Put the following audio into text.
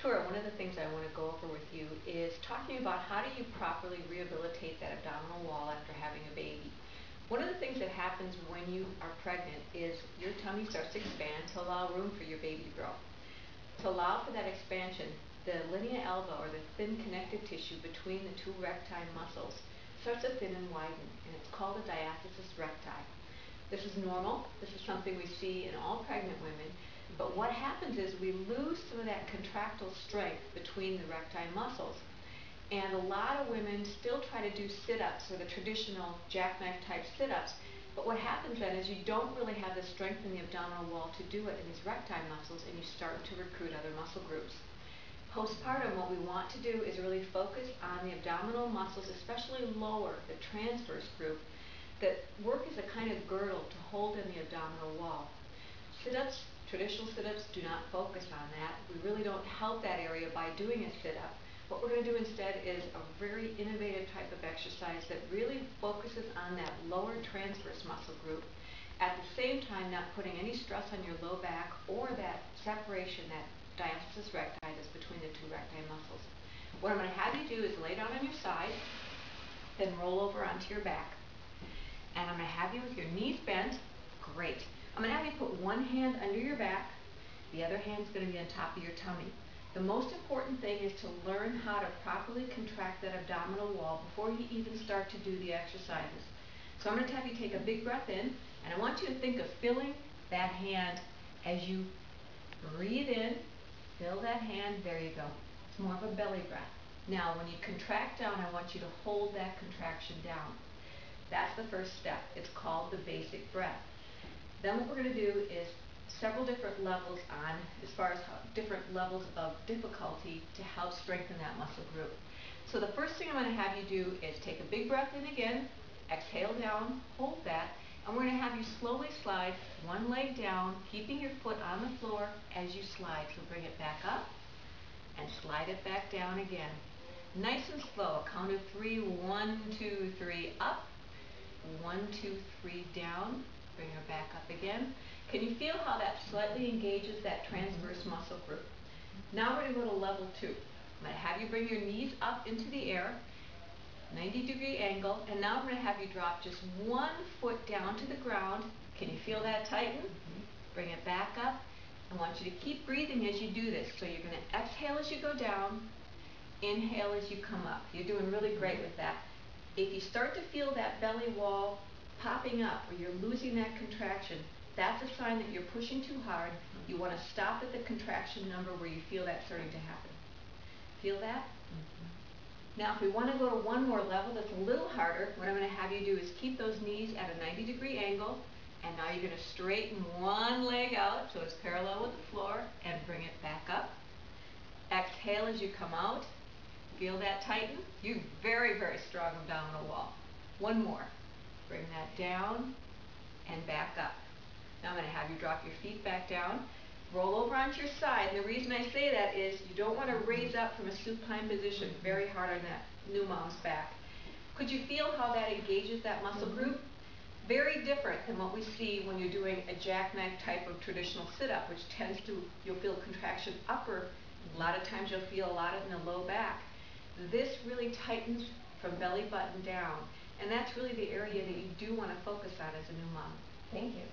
tour, one of the things I want to go over with you is talking about how do you properly rehabilitate that abdominal wall after having a baby. One of the things that happens when you are pregnant is your tummy starts to expand to allow room for your baby to grow. To allow for that expansion, the linea alba, or the thin connective tissue between the two recti muscles, starts to thin and widen, and it's called a diastasis recti. This is normal. This is something we see in all pregnant women. But what happens is we lose some of that contractile strength between the recti muscles. And a lot of women still try to do sit-ups, or the traditional jackknife type sit-ups. But what happens then is you don't really have the strength in the abdominal wall to do it in these recti muscles, and you start to recruit other muscle groups. Postpartum, what we want to do is really focus on the abdominal muscles, especially lower, the transverse group, that work as a kind of girdle to hold in the abdominal wall. Sit-ups, traditional sit-ups, do not focus on that. We really don't help that area by doing a sit-up. What we're going to do instead is a very innovative type of exercise that really focuses on that lower transverse muscle group, at the same time not putting any stress on your low back or that separation, that diastasis recti that's between the two recti muscles. What I'm going to have you do is lay down on your side, then roll over onto your back. And I'm going to have you with your knees bent. Great. I'm going to have you put one hand under your back. The other hand's going to be on top of your tummy. The most important thing is to learn how to properly contract that abdominal wall before you even start to do the exercises. So I'm going to have you take a big breath in, and I want you to think of filling that hand as you breathe in. Fill that hand. There you go. It's more of a belly breath. Now, when you contract down, I want you to hold that contraction down. That's the first step. It's called the basic breath. Then what we're going to do is several different levels on, as far as different levels of difficulty to help strengthen that muscle group. So the first thing I'm going to have you do is take a big breath in again, exhale down, hold that, and we're going to have you slowly slide one leg down, keeping your foot on the floor as you slide. So bring it back up and slide it back down again. Nice and slow. A count of 3. 1, 2, 3, up. 1, 2, 3, down. Bring her back up again. Can you feel how that slightly engages that transverse muscle group? Now we're going to go to level 2. I'm going to have you bring your knees up into the air, 90-degree angle, and now I'm going to have you drop just one foot down to the ground. Can you feel that tighten? Bring it back up. I want you to keep breathing as you do this. So you're going to exhale as you go down, inhale as you come up. You're doing really great with that. If you start to feel that belly wall popping up, or you're losing that contraction, that's a sign that you're pushing too hard. You want to stop at the contraction number where you feel that starting to happen. Feel that? Now, if we want to go to one more level that's a little harder, what I'm going to have you do is keep those knees at a 90-degree angle, and now you're going to straighten one leg out so it's parallel with the floor, and bring it back up. Exhale as you come out. Feel that tighten? You're very, very strong abdominal wall. One more. Bring that down and back up. Now I'm going to have you drop your feet back down, roll over onto your side. And the reason I say that is you don't want to raise up from a supine position. Very hard on that new mom's back. Could you feel how that engages that muscle group? Very different than what we see when you're doing a jackknife type of traditional sit-up, which tends to, you'll feel contraction upper. A lot of times you'll feel a lot in the low back. This really tightens from belly button down. And that's really the area that you do want to focus on as a new mom. Thank you.